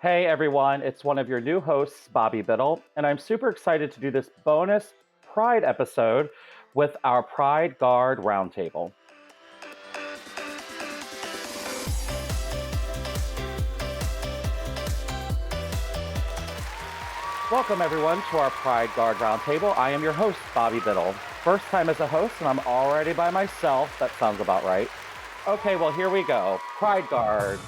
Hey everyone, it's one of your new hosts, Bobbey Biddle, and I'm super excited to do this bonus Pride episode with our Pride Guard Roundtable. Welcome everyone to our Pride Guard Roundtable. I am your host, Bobbey Biddle. First time as a host, and I'm already by myself. That sounds about right. Okay, well here we go. Pride Guards.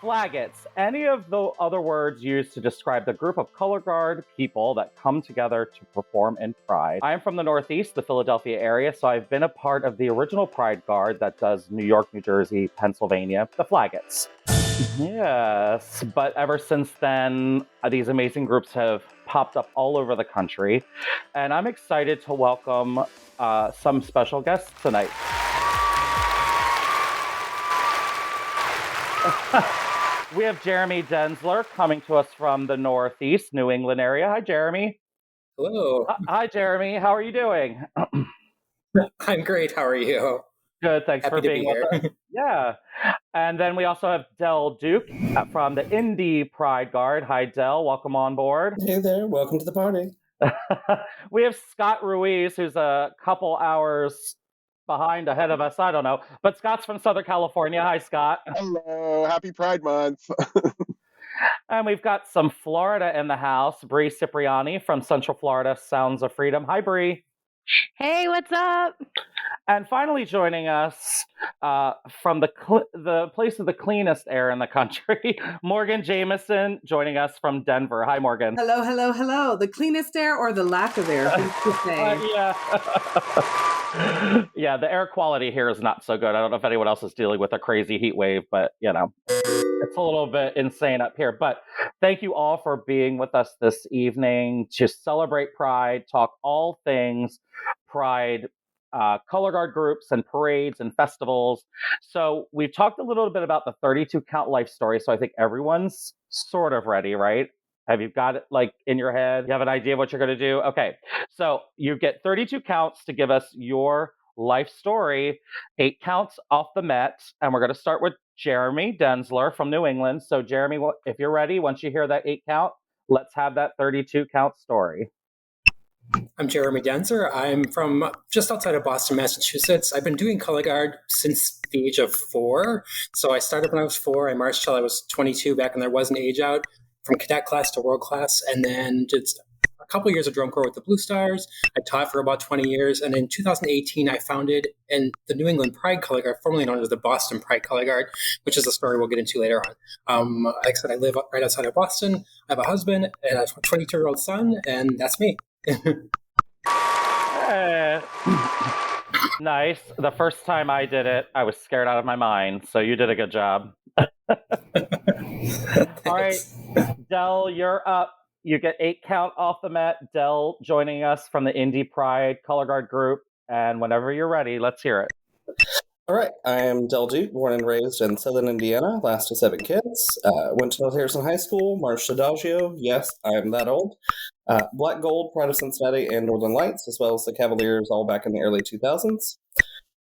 Flaggots, any of the other words used to describe the group of color guard people that come together to perform in Pride. I am from the Northeast, the Philadelphia area, so I've been a part of the original Pride Guard that does New York, New Jersey, Pennsylvania, the Flaggots. Yes, but ever since then, these amazing groups have popped up all over the country, and I'm excited to welcome some special guests tonight. We have Jeremy Denzler coming to us from the Northeast, New England area. Hi, Jeremy. Hello. Hi, Jeremy. How are you doing? I'm great. How are you? Good. Thanks Happy for to being be with here. us. Yeah. And then we also have Del Duke from the Indy Pride Guard. Hi, Del. Welcome on board. Hey there. Welcome to the party. We have Scott Ruiz, who's a couple hours ahead of us. I don't know. But Scott's from Southern California. Hi, Scott. Hello. Happy Pride Month. And we've got some Florida in the house. Brianna Cipriani from Central Florida Sounds of Freedom. Hi, Bree. Hey, what's up? And finally joining us from the place of the cleanest air in the country, Morgan Jameson, joining us from Denver. Hi, Morgan. Hello, hello, hello. The cleanest air or the lack of air? Who's to say? Yeah, the air quality here is not so good. I don't know if anyone else is dealing with a crazy heat wave, but, you know, it's a little bit insane up here. But thank you all for being with us this evening to celebrate Pride, talk all things Pride, color guard groups and parades and festivals. So we've talked a little bit about the 32 count life story. So I think everyone's sort of ready, right? Have you got it like in your head? You have an idea of what you're going to do? Okay. So you get 32 counts to give us your life story, 8 counts off the Met. And we're going to start with Jeremy Denzler from New England. So Jeremy, if you're ready, once you hear that 8 count, let's have that 32 count story. I'm Jeremy Denzler. I'm from just outside of Boston, Massachusetts. I've been doing color guard since the age of 4. So I started when I was 4. I marched till I was 22 back when there was an age out, from cadet class to world class, and then just a couple of years of drum corps with the Blue Stars. I taught for about 20 years, and in 2018, I founded the New England Pride Color Guard, formerly known as the Boston Pride Color Guard, which is a story we'll get into later on. Like I said, I live right outside of Boston. I have a husband and a 22-year-old son, and that's me. Nice. The first time I did it, I was scared out of my mind, so you did a good job. All right, Del, you're up. You get 8 count off the Met. Del joining us from the Indy Pride Color Guard group. And whenever you're ready, let's hear it. All right. I am Del Duke, born and raised in Southern Indiana, last of 7 kids. Went to North Harrison High School, marched Adagio. Yes, I am that old. Black Gold, Pride of Cincinnati, and Northern Lights, as well as the Cavaliers, all back in the early 2000s.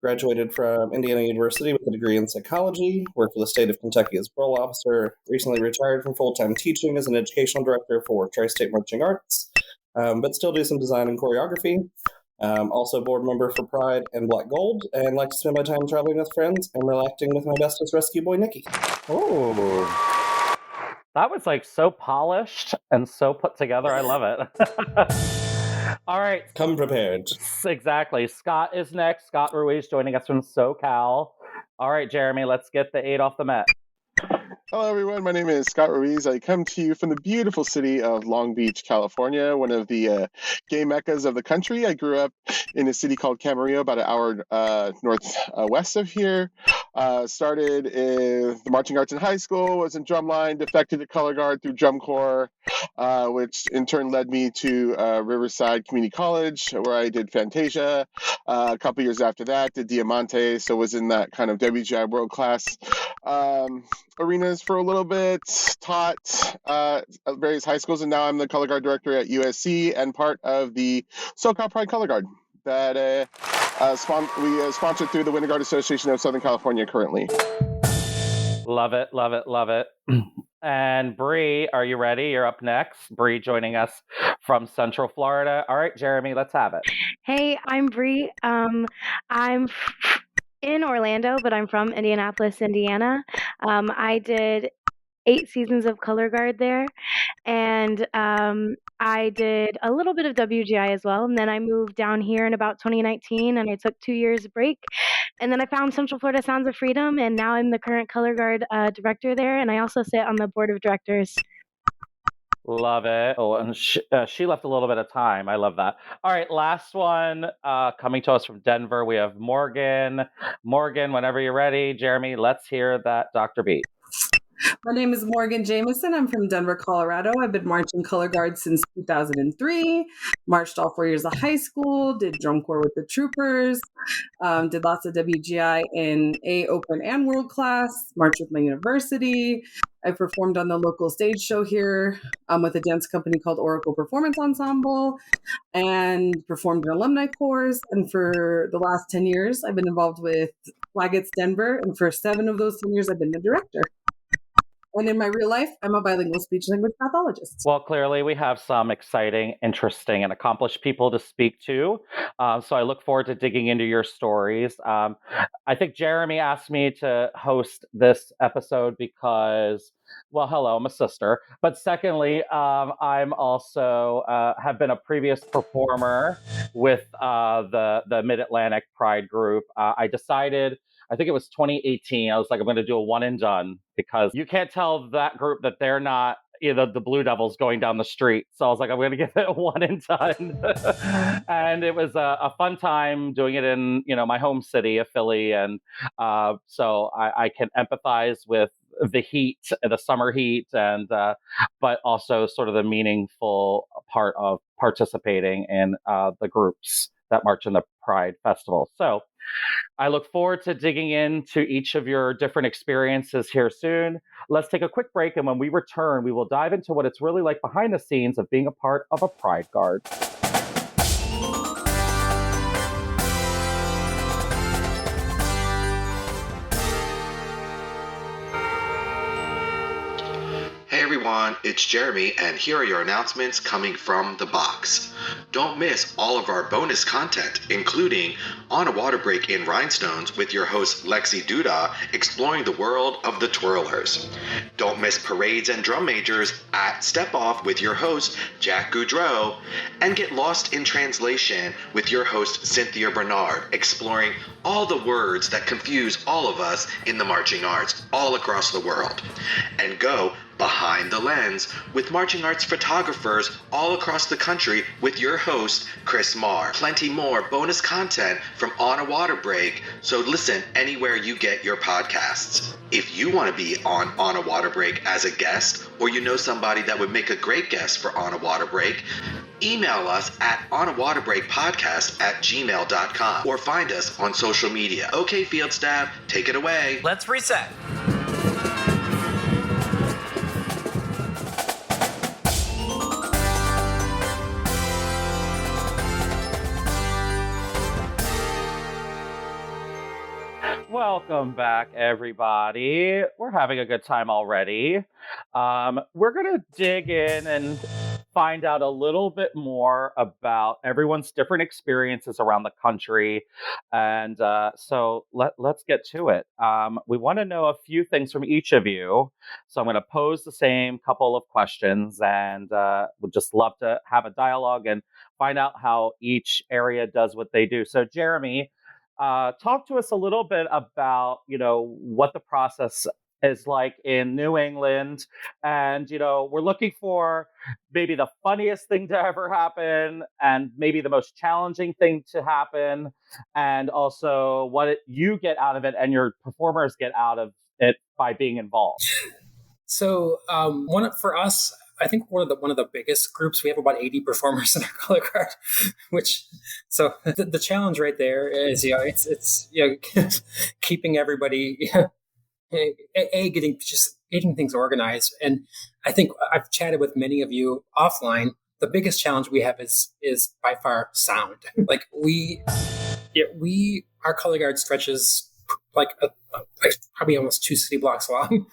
Graduated from Indiana University with a degree in psychology, worked for the state of Kentucky as parole officer, recently retired from full-time teaching as an educational director for Tri-State Marching Arts, but still do some design and choreography. Also board member for Pride and Black Gold, and like to spend my time traveling with friends and relaxing with my bestest rescue boy, Nikki. Oh, that was like so polished and so put together. I love it. All right. Come prepared. Exactly. Scott is next. Scott Ruiz joining us from SoCal. All right, Jeremy, let's get the 8 off the Met. Hello, everyone. My name is Scott Ruiz. I come to you from the beautiful city of Long Beach, California, one of the gay meccas of the country. I grew up in a city called Camarillo, about an hour northwest of here. Started in the marching arts in high school, was in drumline, defected to color guard through drum corps, which in turn led me to Riverside Community College, where I did Fantasia. A couple years after that, did Diamante, so was in that kind of WGI world class arenas for a little bit, taught at various high schools, and now I'm the color guard director at USC and part of the SoCal Pride Color Guard that we sponsored through the Winter Guard Association of Southern California currently. Love it, love it, love it. And Bree, are you ready? You're up next. Bree joining us from Central Florida. All right, Jeremy, let's have it. Hey, I'm Bree. I'm in Orlando, but I'm from Indianapolis, Indiana. I did 8 seasons of color guard there, and I did a little bit of WGI as well. And then I moved down here in about 2019, and I took 2 years break. And then I found Central Florida Sounds of Freedom, and now I'm the current color guard director there, and I also sit on the board of directors. Love it. Oh, and she left a little bit of time. I love that. All right, last one coming to us from Denver. We have Morgan. Morgan, whenever you're ready. Jeremy, let's hear that Dr. Beat. My name is Morgan Jameson. I'm from Denver, Colorado. I've been marching color guard since 2003. Marched all 4 years of high school. Did drum corps with the troopers. Did lots of WGI in A, Open, and World Class. Marched with my university. I performed on the local stage show here with a dance company called Oracle Performance Ensemble, and performed in alumni corps. And for the last 10 years, I've been involved with Flaggett's Denver. And for 7 of those 10 years, I've been the director. And in my real life, I'm a bilingual speech language pathologist. Well, clearly we have some exciting, interesting, and accomplished people to speak to. So I look forward to digging into your stories. I think Jeremy asked me to host this episode because, well, hello, I'm a sister. But secondly, I'm also have been a previous performer with the Mid-Atlantic Pride group. I decided, I think it was 2018. I was like, I'm going to do a one and done because you can't tell that group that they're not, the Blue Devils going down the street. So I was like, I'm going to give it a one and done. And it was a fun time doing it in, my home city of Philly. And so I can empathize with the heat, the summer heat, and but also sort of the meaningful part of participating in the groups that march in the Pride Festival. So I look forward to digging into each of your different experiences here soon. Let's take a quick break, and when we return, we will dive into what it's really like behind the scenes of being a part of a Pride Guard. Hey everyone, it's Jeremy, and here are your announcements coming from the box. Don't miss all of our bonus content, including On a Water Break in Rhinestones with your host Lexi Duda, exploring the world of the twirlers. Don't miss Parades and Drum Majors at Step Off with your host Jack Goudreau, and get lost in translation with your host Cynthia Bernard, exploring all the words that confuse all of us in the marching arts all across the world. And go Behind the Lens with marching arts photographers all across the country with your host, Chris Marr. Plenty more bonus content from On a Water Break, so listen anywhere you get your podcasts. If you want to be on a Water Break as a guest, or you know somebody that would make a great guest for On a Water Break, email us at onawaterbreakpodcast@gmail.com or find us on social media. Okay, field staff, take it away. Let's reset. Welcome back, everybody. We're having a good time already. We're going to dig in and find out a little bit more about everyone's different experiences around the country. And so let's get to it. We want to know a few things from each of you. So I'm going to pose the same couple of questions, and would just love to have a dialogue and find out how each area does what they do. So Jeremy, talk to us a little bit about, what the process is like in New England. And, we're looking for maybe the funniest thing to ever happen and maybe the most challenging thing to happen. And also what you get out of it and your performers get out of it by being involved. So for us, I think one of the biggest groups, we have about 80 performers in our color guard, so the challenge right there is, it's keeping everybody, getting things organized. And I think I've chatted with many of you offline. The biggest challenge we have is by far sound. Like our color guard stretches like like probably almost 2 city blocks long.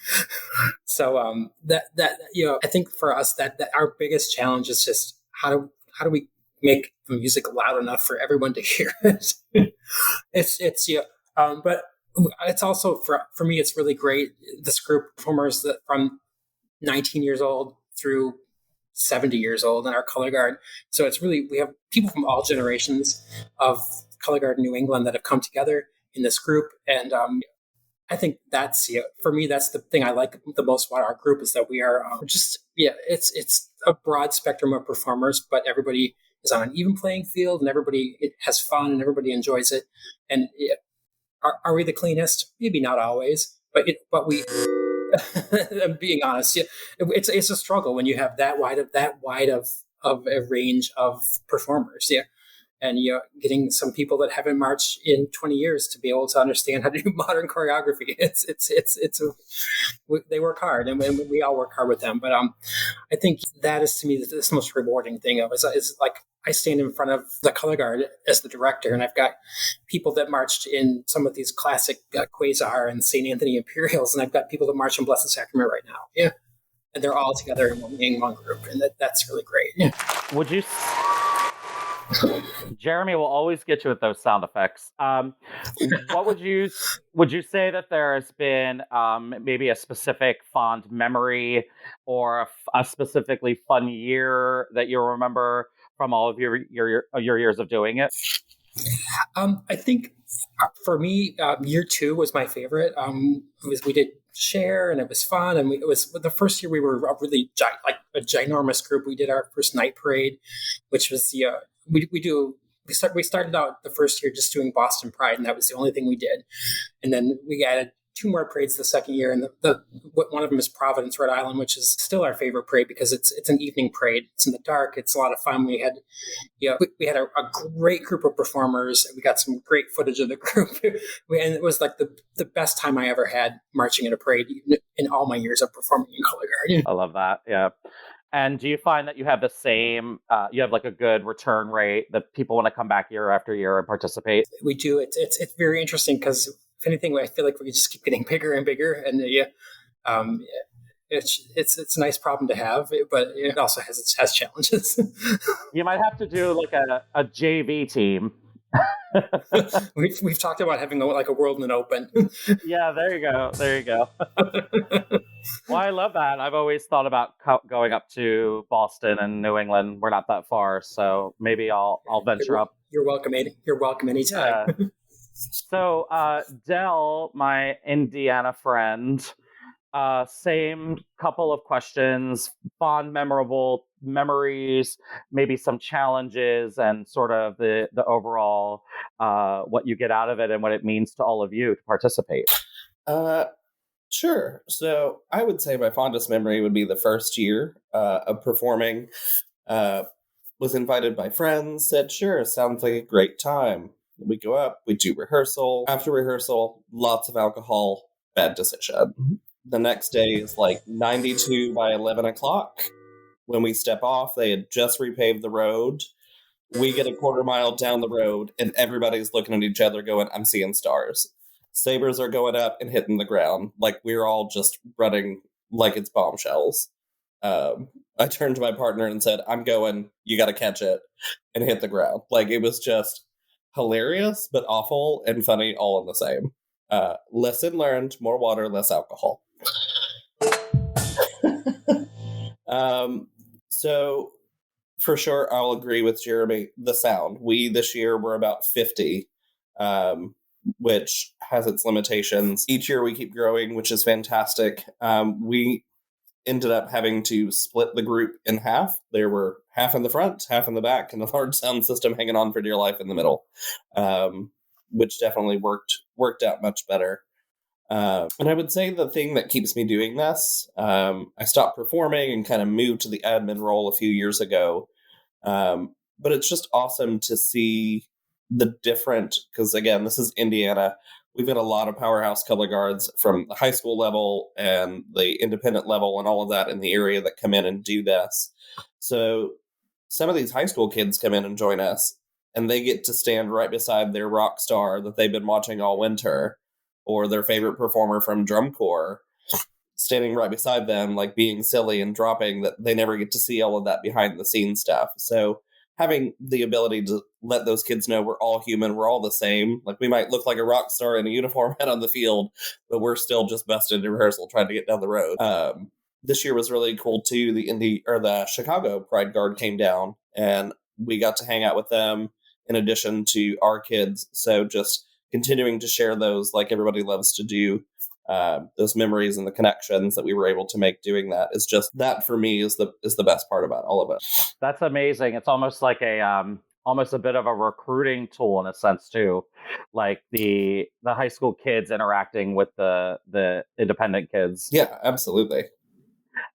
So I think for us that our biggest challenge is just how do we make the music loud enough for everyone to hear it. But it's also for me, it's really great. This group of performers that from 19 years old through 70 years old in our color guard. So it's really, we have people from all generations of color guard in New England that have come together in this group. And I think that's, for me, that's the thing I like the most about our group is that we are it's a broad spectrum of performers, but everybody is on an even playing field and everybody has fun and everybody enjoys it. And are we the cleanest? Maybe not always, but we, I'm being honest, it's a struggle when you have that wide of a range of performers. Yeah. And getting some people that haven't marched in 20 years to be able to understand how to do modern choreography. They work hard, and we all work hard with them. But I think that is to me the most rewarding thing of is like I stand in front of the color guard as the director, and I've got people that marched in some of these classic Quasar and St. Anthony Imperials, and I've got people that march in Blessed Sacrament right now. Yeah, and they're all together in one group, and that's really great. Yeah. Would you? Jeremy will always get you with those sound effects. What would you say that there has been maybe a specific fond memory or a specifically fun year that you remember from all of your years of doing it? I think for me, year 2 was my favorite. We did share and it was fun, and it was the first year we were a really a ginormous group. We did our first night parade, which was we started out the first year just doing Boston Pride, and that was the only thing we did. And then we added 2 more parades the second year, and one of them is Providence, Rhode Island, which is still our favorite parade because it's an evening parade. It's in the dark. It's a lot of fun. We had a great group of performers. We got some great footage of the group, and it was like the best time I ever had marching in a parade in all my years of performing in color guard. I love that. Yeah. And do you find that you have the same, you have like a good return rate that people want to come back year after year and participate? We do. It's very interesting because if anything, I feel like we just keep getting bigger and bigger, and it's a nice problem to have, but it also has challenges. You might have to do like a JV team. We've talked about having a world in an open. Yeah, there you go. Well, I love that. I've always thought about going up to Boston and New England. We're not that far, so maybe I'll venture up. You're welcome. You're welcome anytime. Yeah. So, Del, my Indiana friend, same couple of questions, fond, memorable memories, maybe some challenges, and sort of the overall what you get out of it and what it means to all of you to participate. Sure. So I would say my fondest memory would be the first year of performing. Was invited by friends, said, sure, sounds like a great time. We go up, we do rehearsal. After rehearsal, lots of alcohol, bad decision. The next day is like 92 by 11 o'clock. When we step off, they had just repaved the road. We get a quarter mile down the road, and everybody's looking at each other going, I'm seeing stars. Sabers are going up and hitting the ground. Like, we're all just running like it's bombshells. I turned to my partner and said, I'm going, you got to catch it, and hit the ground. Like, it was just hilarious, but awful and funny all in the same. Lesson learned, more water, less alcohol. So for sure, I'll agree with Jeremy. The sound. We this year were about 50, which has its limitations. Each year we keep growing, which is fantastic. We ended up having to split the group in half. There were half in the front, half in the back, and a large sound system hanging on for dear life in the middle, which definitely worked out much better. And I would say the thing that keeps me doing this, I stopped performing and kind of moved to the admin role a few years ago. But it's just awesome to see the different, because again, this is Indiana. We've got a lot of powerhouse color guards from the high school level and the independent level and all of that in the area that come in and do this. So some of these high school kids come in and join us, and they get to stand right beside their rock star that they've been watching all winter, or their favorite performer from drum corps standing right beside them, like being silly and dropping, that they never get to see all of that behind the scenes stuff. So having the ability to let those kids know we're all human, we're all the same. Like, we might look like a rock star in a uniform head on the field, but we're still just busted in rehearsal trying to get down the road. This year was really cool too. The Chicago Pride Guard came down, and we got to hang out with them in addition to our kids. So just continuing to share those, like everybody loves to do. Those memories and the connections that we were able to make doing that is just, that for me is the best part about all of it. That's amazing. It's almost like almost a bit of a recruiting tool in a sense too, like the high school kids interacting with the independent kids. Yeah, absolutely.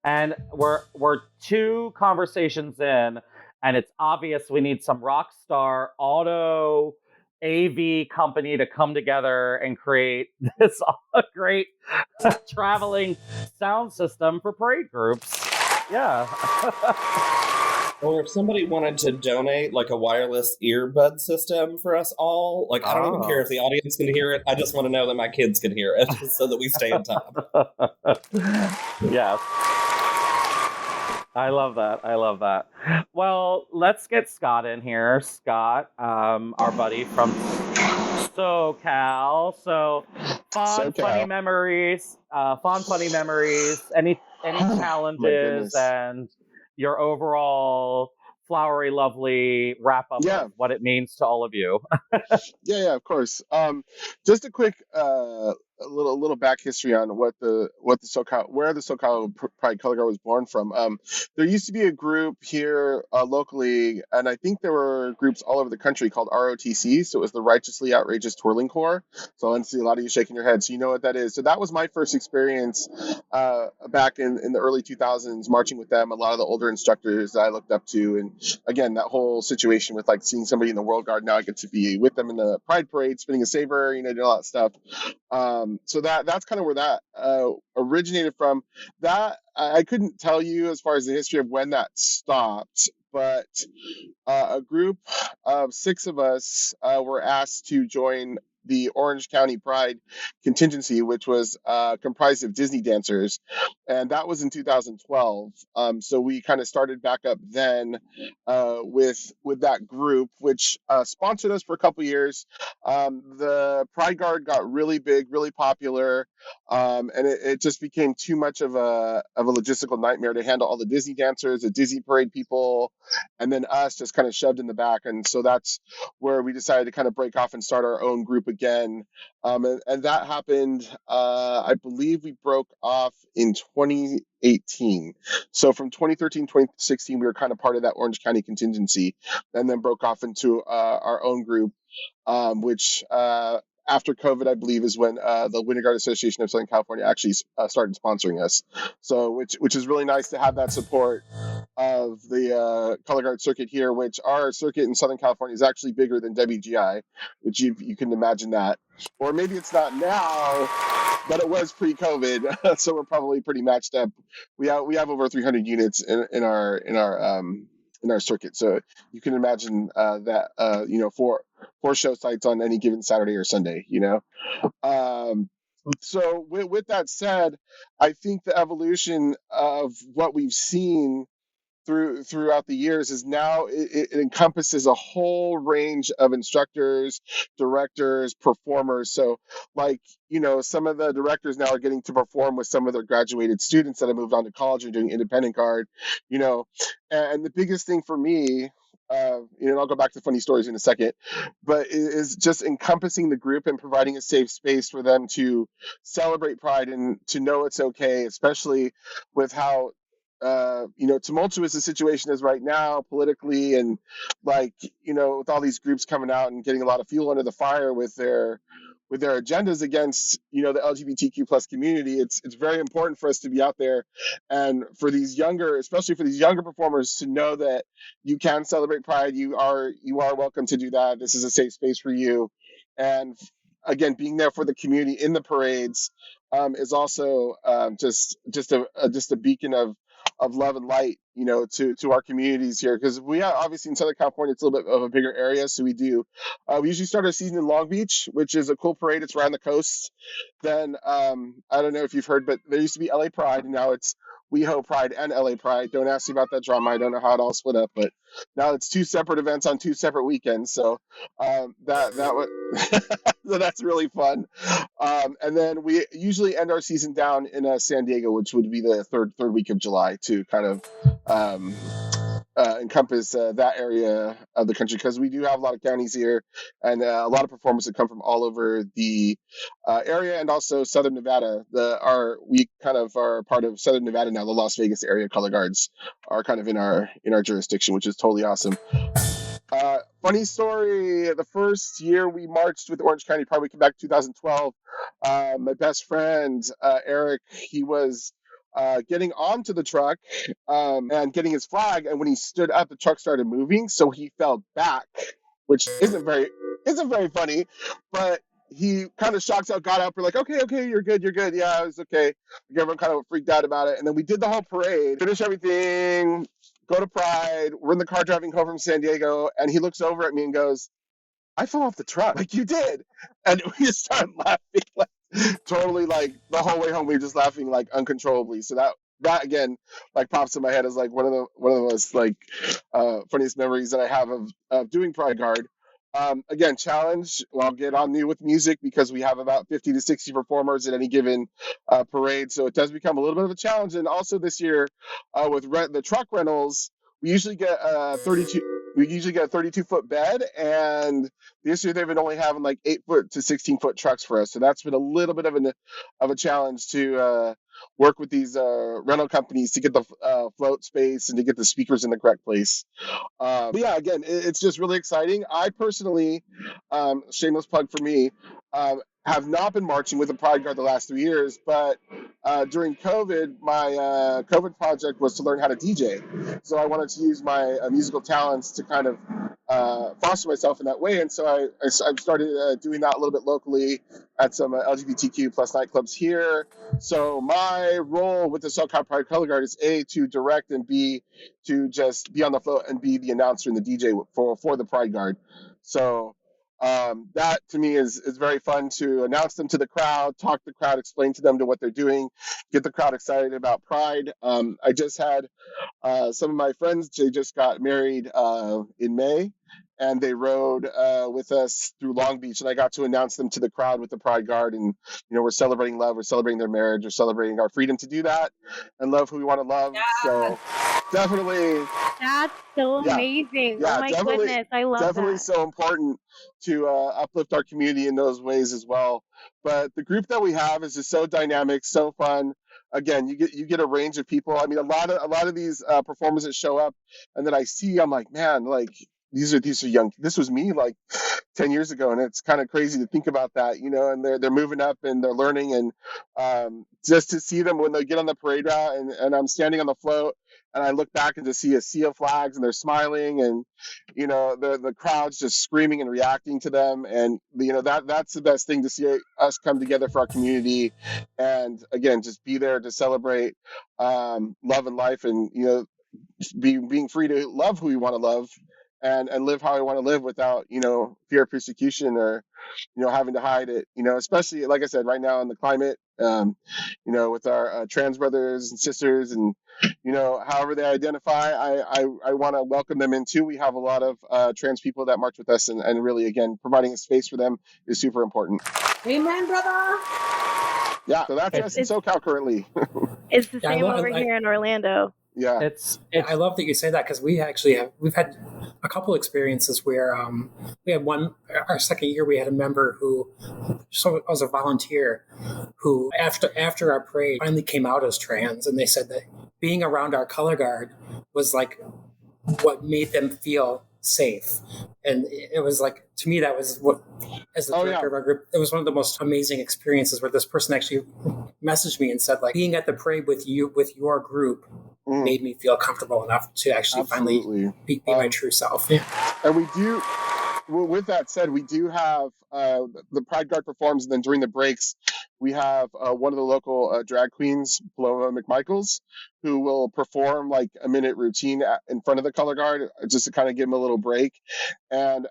And we're 2 conversations in, and it's obvious we need some rock star auto AV company to come together and create this great traveling sound system for parade groups. Yeah. Or if somebody wanted to donate like a wireless earbud system for us all, like, I don't even care if the audience can hear it. I just want to know that my kids can hear it so that we stay on top. Yes. I love that. Well, let's get Scott in here. Scott, our buddy from SoCal. So, funny memories. Any challenges, and your overall flowery, lovely wrap up of what it means to all of you. Yeah, of course. Just a quick a little back history on where the SoCal Pride Color Guard was born from. There used to be a group here locally, and I think there were groups all over the country called ROTC. So it was the Righteously Outrageous Twirling Corps. So I see a lot of you shaking your head, so you know what that is. So that was my first experience back in the early 2000s, marching with them. A lot of the older instructors that I looked up to, and again, that whole situation with like seeing somebody in the World Guard. Now I get to be with them in the Pride Parade, spinning a saber, doing all that stuff. So that's kind of where that originated from. That I couldn't tell you as far as the history of when that stopped, but a group of 6 of us were asked to join the Orange County Pride contingency, which was comprised of Disney dancers, and that was in 2012. So we kind of started back up then with that group, which sponsored us for a couple years. The Pride Guard got really big, really popular, and it just became too much of a logistical nightmare to handle all the Disney dancers, the Disney parade people, and then us just kind of shoved in the back. And so that's where we decided to kind of break off and start our own group again. And that happened, I believe we broke off in 2018. So from 2013, 2016, we were kind of part of that Orange County contingency, and then broke off into our own group, which after COVID, I believe, is when the Winter Guard Association of Southern California actually started sponsoring us. So which is really nice to have that support of the Color Guard circuit here, which our circuit in Southern California is actually bigger than WGI, which you can imagine that. Or maybe it's not now, but it was pre-COVID, so we're probably pretty matched up. We have over 300 units in our circuit, so you can imagine that four show sites on any given Saturday or Sunday. So with that said, I think the evolution of what we've seen throughout the years is now it encompasses a whole range of instructors, directors, performers. So some of the directors now are getting to perform with some of their graduated students that have moved on to college and doing independent guard, and the biggest thing for me, and I'll go back to funny stories in a second, but is just encompassing the group and providing a safe space for them to celebrate Pride and to know it's okay, especially with how tumultuous the situation is right now politically, and with all these groups coming out and getting a lot of fuel under the fire with their agendas against the LGBTQ plus community. It's very important for us to be out there, and for especially for these younger performers, to know that you can celebrate Pride. You are welcome to do that. This is a safe space for you, and again, being there for the community in the parades is also just a beacon of love and light to our communities here, because we are obviously in Southern California. It's a little bit of a bigger area, so we usually start our season in Long Beach, which is a cool parade. It's right on the coast. Then I don't know if you've heard, but there used to be LA Pride, and now it's WeHo Pride and LA Pride. Don't ask me about that drama. I don't know how it all split up, but now it's two separate events on two separate weekends. So that so that's really fun. And then we usually end our season down in San Diego, which would be the third week of July, to kind of encompass that area of the country, because we do have a lot of counties here and a lot of performers that come from all over the area, and also Southern Nevada. We kind of are part of Southern Nevada now. The Las Vegas area color guards are kind of in our jurisdiction, which is totally awesome. Funny story, the first year we marched with Orange County Pride, we came back 2012. My best friend, Eric, he was getting onto the truck and getting his flag, and when he stood up, the truck started moving, so he fell back, which isn't very funny, but he kind of shocked out, got up, we're like, okay, you're good, yeah, it was okay. Everyone kind of freaked out about it, and then we did the whole parade, finished everything, go to Pride, we're in the car driving home from San Diego, and he looks over at me and goes, I fell off the truck, like you did. And we just started laughing, like totally, like the whole way home we were just laughing like uncontrollably. So that again like pops in my head as like one of the most like funniest memories that I have of doing Pride Guard. Again, challenge. Well, I'll get on new with music because we have about 50 to 60 performers at any given parade, so it does become a little bit of a challenge. And also this year with the truck rentals, we usually get 32. We usually get a 32-foot bed, and this year they've been only having like 8-foot to 16-foot trucks for us. So that's been a little bit of a challenge to work with these rental companies to get the float space and to get the speakers in the correct place. But yeah, again, it's just really exciting. I personally, shameless plug for me, have not been marching with the Pride Guard the last 3 years, but during COVID, my COVID project was to learn how to DJ. So I wanted to use my musical talents to kind of foster myself in that way. And so I started doing that a little bit locally at some LGBTQ plus nightclubs here. So my role with the SoCal Pride Color Guard is A, to direct, and B, to just be on the float and be the announcer and the DJ for the Pride Guard. So that to me is very fun, to announce them to the crowd, talk to the crowd, explain to them what they're doing, get the crowd excited about Pride. I just had some of my friends, they just got married in May, and they rode with us through Long Beach, and I got to announce them to the crowd with the Pride Guard. And we're celebrating love, we're celebrating their marriage, we're celebrating our freedom to do that and love who we want to love. Yeah. So definitely, that's so amazing. Yeah, oh my goodness, I love definitely that. So important to uplift our community in those ways as well. But the group that we have is just so dynamic, so fun. Again, you get a range of people. I mean, a lot of these performers that show up and that I see, I'm like, man, like these are young. This was me like 10 years ago, and it's kind of crazy to think about that, and they're moving up and they're learning, and just to see them when they get on the parade route, and I'm standing on the float and I look back and just see a sea of flags, and they're smiling, and the crowd's just screaming and reacting to them, and that's the best thing, to see us come together for our community, and again, just be there to celebrate love and life, and being free to love who we want to love, and live how I want to live without, fear of persecution or, having to hide it, especially, like I said, right now in the climate, with our trans brothers and sisters, and, however they identify, I want to welcome them in too. We have a lot of trans people that march with us, and really, again, providing a space for them is super important. Amen, brother. Yeah, so that's us in SoCal currently. It's the same over here in Orlando. Yeah, it's I love that you say that, because we've had a couple experiences where we had one, our second year, we had a member who was a volunteer who after our parade finally came out as trans, and they said that being around our color guard was like what made them feel safe. And it was like, to me, that was what, as the director of our group, it was one of the most amazing experiences, where this person actually messaged me and said, like, being at the parade with your group made me feel comfortable enough to actually finally be my true self. Yeah. And we do with that said, we do have the Pride Guard performs, and then during the breaks, we have one of the local drag queens, Paloma McMichaels, who will perform like a minute routine in front of the color guard just to kind of give them a little break. And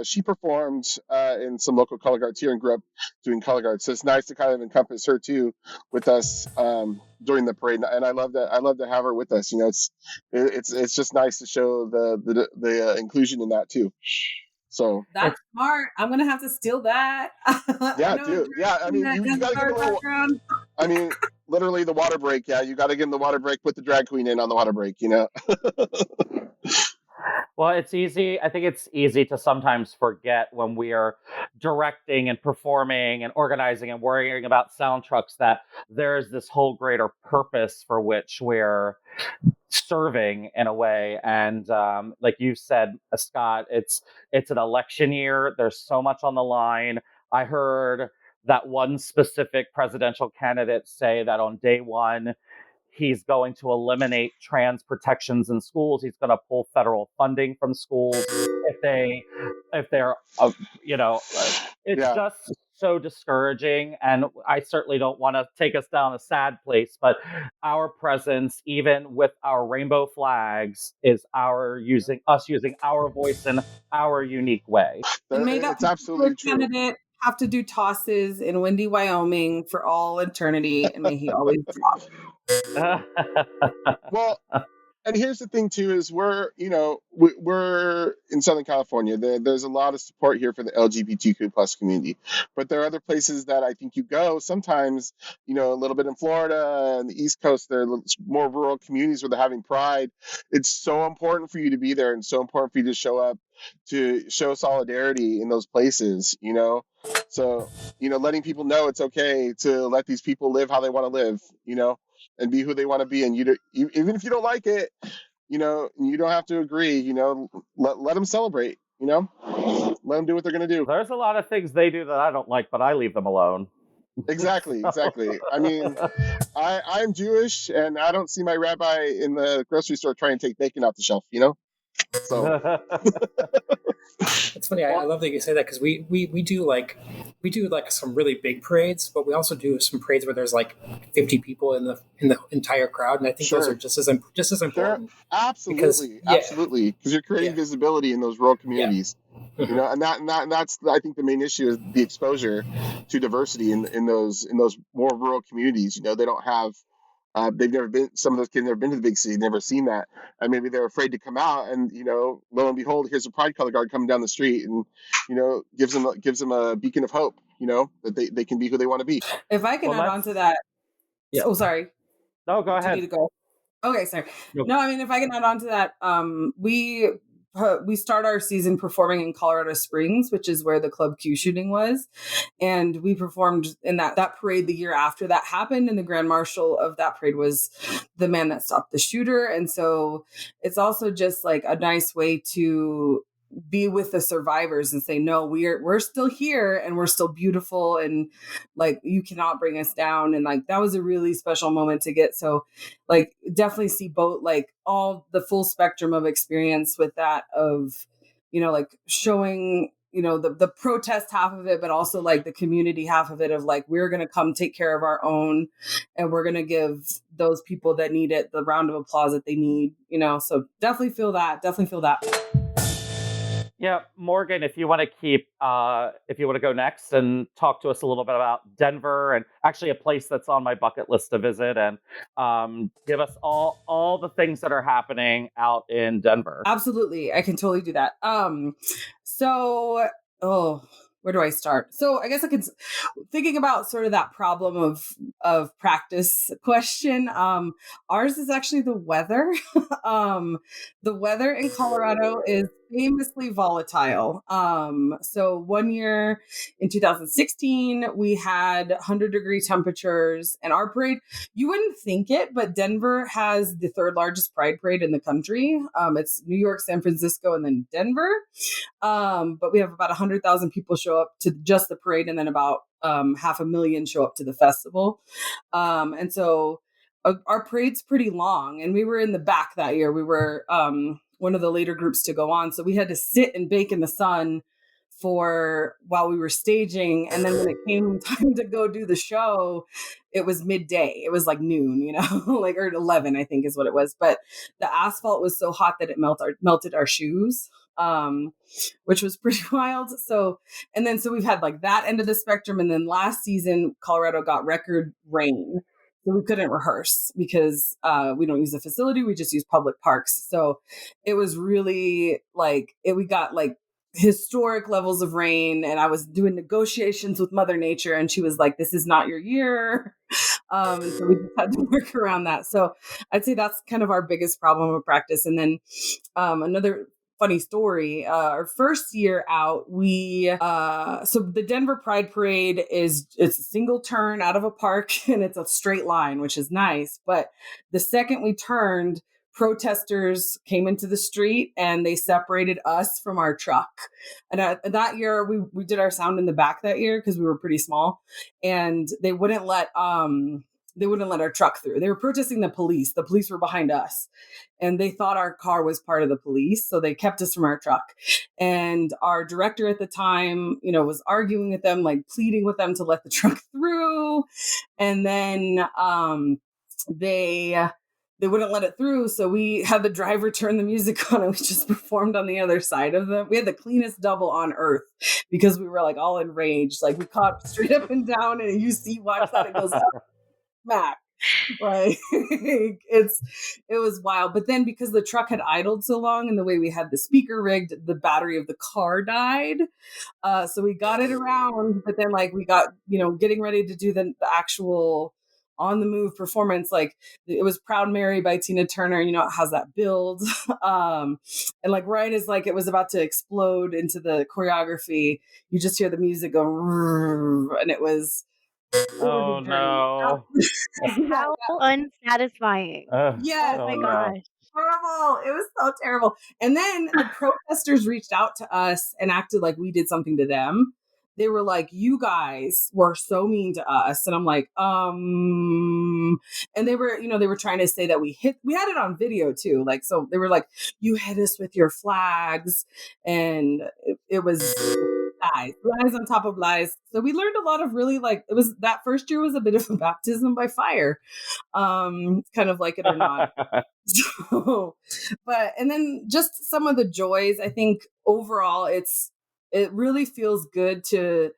she performed in some local color guards here and grew up doing color guards. So it's nice to kind of encompass her too with us during the parade. And I love that. I love to have her with us. You know, it's just nice to show the inclusion in that too. So that's smart. I'm gonna have to steal that. Yeah, dude. Yeah, I mean, you got to get a little. I mean, literally the water break. Yeah, you got to get in the water break. Put the drag queen in on the water break. You know. Well, it's easy. I think it's easy to sometimes forget when we are directing and performing and organizing and worrying about sound trucks that there's this whole greater purpose for which we're serving in a way. And like you said, Scott, it's an election year. There's so much on the line. I heard that one specific presidential candidate say that on day one, he's going to eliminate trans protections in schools. He's going to pull federal funding from schools if they're, it's just so discouraging. And I certainly don't want to take us down a sad place, but our presence, even with our rainbow flags, is using our voice in our unique way. It's absolutely true. Candidate have to do tosses in windy Wyoming for all eternity, and may he always drop. Well, and here's the thing too: is we're in Southern California. There's a lot of support here for the LGBTQ plus community, but there are other places that I think you go. Sometimes, a little bit in Florida and the East Coast, there are more rural communities where they're having pride. It's so important for you to be there, and so important for you to show up to show solidarity in those places. So letting people know it's okay to let these people live how they want to live. And be who they want to be. And even if you don't like it, you don't have to agree, let them celebrate, let them do what they're going to do. There's a lot of things they do that I don't like, but I leave them alone. Exactly. I mean, I'm Jewish and I don't see my rabbi in the grocery store trying to take bacon off the shelf, So it's funny. I love that you say that because we do like some really big parades, but we also do some parades where there's like 50 people in the entire crowd, and I think those are just as important. Sure. Absolutely, because you're creating visibility in those rural communities. Yeah. And that's I think the main issue is the exposure to diversity in those more rural communities. They don't have. They've never been. Some of those kids never been to the big city, never seen that, and maybe they're afraid to come out. And lo and behold, here's a pride color guard coming down the street, and gives them a beacon of hope. That they can be who they want to be. If I can add on to that, oh sorry, no, go ahead. You need to go. Okay, sorry. No, I mean if I can add on to that, we start our season performing in Colorado Springs, which is where the Club Q shooting was. And we performed in that parade the year after that happened. And the Grand Marshal of that parade was the man that stopped the shooter. And so it's also just like a nice way to be with the survivors and say, no, we're still here and we're still beautiful. And like, you cannot bring us down. And like, that was a really special moment to get. So like, definitely see both, like all the full spectrum of experience with that of, like showing, the protest half of it, but also like the community half of it of like, we're going to come take care of our own and we're going to give those people that need it the round of applause that they need, so definitely feel that. Yeah, Morgan, if you want to go next and talk to us a little bit about Denver and actually a place that's on my bucket list to visit and give us all the things that are happening out in Denver. Absolutely. I can totally do that. Where do I start? So I guess I could, thinking about sort of that problem of practice question. Ours is actually the weather. The weather in Colorado is famously volatile. So one year in 2016, we had 100-degree temperatures, and our parade, you wouldn't think it, but Denver has the third largest pride parade in the country. It's New York, San Francisco, and then Denver. But we have about 100,000 people show up to just the parade, and then about 500,000 show up to the festival. And so our parade's pretty long, and we were in the back that year. We were one of the later groups to go on. So we had to sit and bake in the sun for while we were staging. And then when it came time to go do the show, it was midday. It was like noon, you know, like, or 11, I think is what it was. But the asphalt was so hot that it melted our shoes, which was pretty wild. So we've had like that end of the spectrum. And then last season, Colorado got record rain. So we couldn't rehearse because we don't use the facility. We just use public parks. So it was really like, we got like historic levels of rain, and I was doing negotiations with Mother Nature, and she was like, this is not your year. And so we just had to work around that. So I'd say that's kind of our biggest problem with practice. And then another funny story, our first year out, so the Denver Pride Parade it's a single turn out of a park, and it's a straight line, which is nice. But the second we turned, protesters came into the street and they separated us from our truck. And that year we did our sound in the back that year because we were pretty small, and they wouldn't let our truck through. They were protesting the police. The police were behind us, and they thought our car was part of the police. So they kept us from our truck. And our director at the time, you know, was arguing with them, like pleading with them to let the truck through. And then they wouldn't let it through. So we had the driver turn the music on, and we just performed on the other side of them. We had the cleanest double on earth because we were like all enraged. Like we caught straight up and down, and you see watch that, it goes up, smack. Like it was wild. But then because the truck had idled so long and the way we had the speaker rigged, the battery of the car died. So we got it around, but then like we got, you know, getting ready to do the actual on the move performance. Like it was Proud Mary by Tina Turner. You know, it has that build. And like right as like it was about to explode into the choreography, you just hear the music go, and it was, oh no. How unsatisfying. Yes. Oh my no. gosh. Terrible. It was so terrible. And then the protesters reached out to us and acted like we did something to them. They were like, you guys were so mean to us. And I'm like, and they were trying to say that we had it on video too. Like, so they were like, you hit us with your flags. And it was lies on top of lies. So we learned a lot of really like, that first year was a bit of a baptism by fire. Kind of like it or not. So, and then just some of the joys, I think overall it really feels good to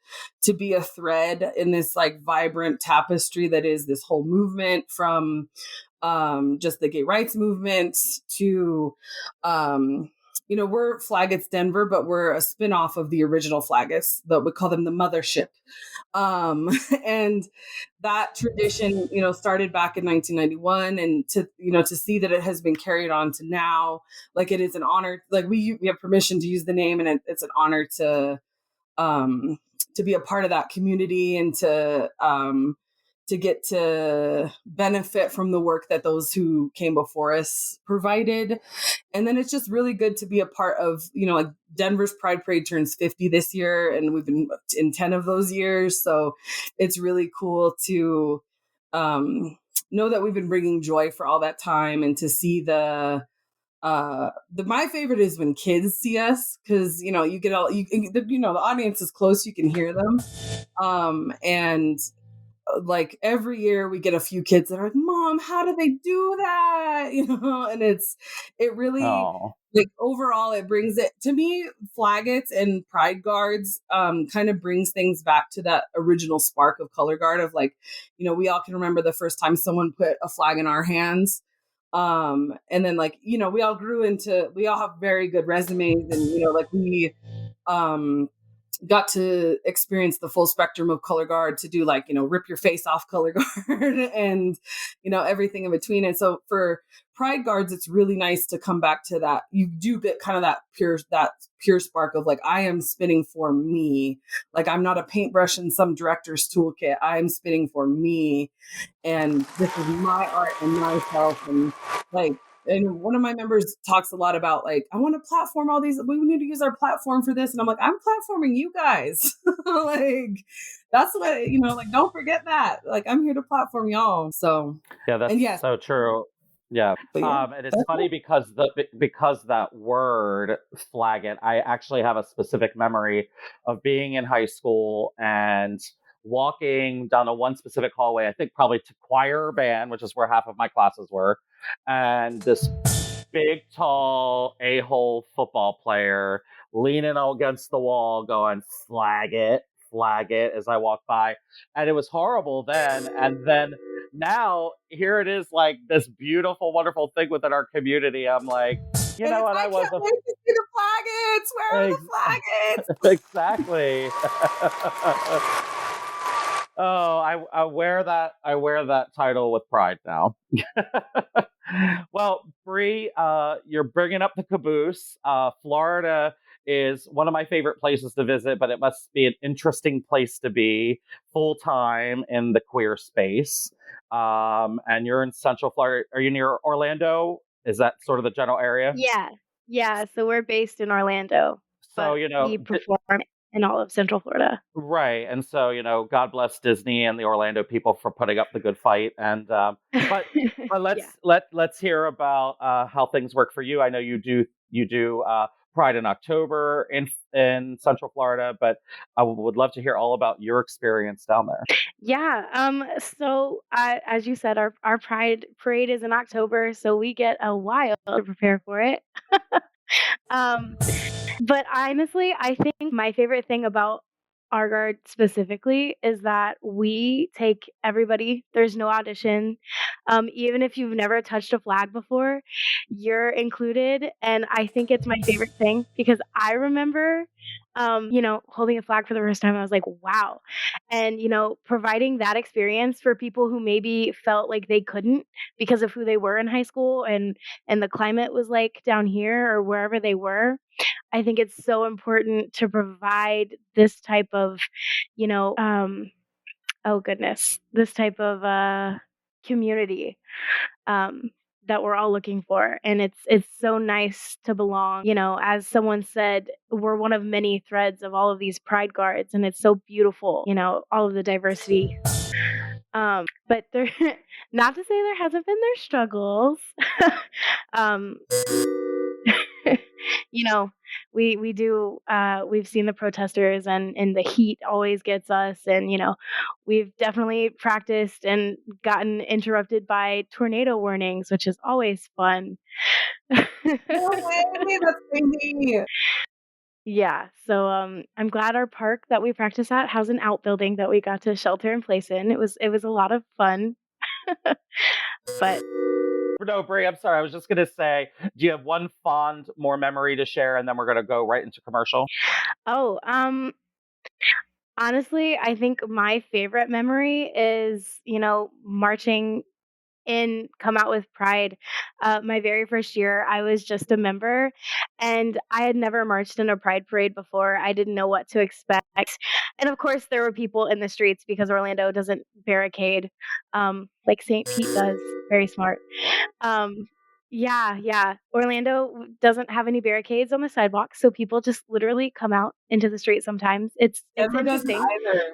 be a thread in this like vibrant tapestry that is this whole movement, from just the gay rights movement to we're Flaggots Denver, but we're a spinoff of the original Flaggots, but we call them the mothership. And that tradition, started back in 1991, and to see that it has been carried on to now, like it is an honor, like we have permission to use the name, and it's an honor to be a part of that community and to get to benefit from the work that those who came before us provided. And then it's just really good to be a part of, like Denver's Pride Parade turns 50 this year, and we've been in 10 of those years. So it's really cool to know that we've been bringing joy for all that time, and to see my favorite is when kids see us, because you get all the audience is close, you can hear them, and like every year we get a few kids that are like, Mom, how do they do that? And it really like overall it brings it to me. Flaggots and Pride Guards kind of brings things back to that original spark of Color Guard, of like, we all can remember the first time someone put a flag in our hands. And then like, we all we all have very good resumes, and like we got to experience the full spectrum of Color Guard, to do like, rip your face off Color Guard and, everything in between. And so for Pride Guards, it's really nice to come back to that. You do get kind of that pure spark of like, I am spinning for me. Like, I'm not a paintbrush in some director's toolkit. I'm spinning for me. And this is my art and myself. And like, and one of my members talks a lot about like, I want to platform all these. We need to use our platform for this. And I'm like, I'm platforming you guys. Like, that's what, like, don't forget that. Like, I'm here to platform y'all. So yeah, that's so true. Yeah. But yeah, And it's funny because that word flag it, I actually have a specific memory of being in high school and walking down a one specific hallway, I think probably to choir or band, which is where half of my classes were. And this big, tall, a-hole football player leaning against the wall going, flag it, as I walk by. And it was horrible then. And then now here it is, like this beautiful, wonderful thing within our community. I'm like, you know what? I can't wait to see the flagons. Where are the flagons? Exactly. Oh, I wear that title with pride now. Well, Bree, you're bringing up the caboose. Florida is one of my favorite places to visit, but it must be an interesting place to be full time in the queer space. And you're in Central Florida. Are you near Orlando? Is that sort of the general area? Yeah. So we're based in Orlando. So, we perform in all of Central Florida. Right. And so, God bless Disney and the Orlando people for putting up the good fight. And but let's hear about how things work for you. I know you do Pride in October in Central Florida, but I would love to hear all about your experience down there. Yeah. So as you said, our Pride Parade is in October, so we get a while to prepare for it. But honestly, I think my favorite thing about our guard specifically is that we take everybody. There's no audition. Even if you've never touched a flag before, you're included. And I think it's my favorite thing because I remember, holding a flag for the first time. I was like, wow. And, providing that experience for people who maybe felt like they couldn't because of who they were in high school and the climate was like down here or wherever they were. I think it's so important to provide this type of, this type of community that we're all looking for. And it's so nice to belong. As someone said, we're one of many threads of all of these pride guards, and it's so beautiful, all of the diversity. But there, not to say there hasn't been their struggles. We do, we've seen the protesters and the heat always gets us. And, we've definitely practiced and gotten interrupted by tornado warnings, which is always fun. No way, that's crazy. Yeah. So, I'm glad our park that we practice at has an outbuilding that we got to shelter in place in. It was a lot of fun. But no, Brie, I'm sorry. I was just going to say, do you have one fond more memory to share? And then we're going to go right into commercial. Oh, honestly, I think my favorite memory is, marching in Come Out With Pride. My very first year, I was just a member and I had never marched in a pride parade before. I didn't know what to expect. And of course, there were people in the streets because Orlando doesn't barricade like St. Pete does. Very smart. Yeah. Orlando doesn't have any barricades on the sidewalk, so people just literally come out into the street sometimes. It's interesting.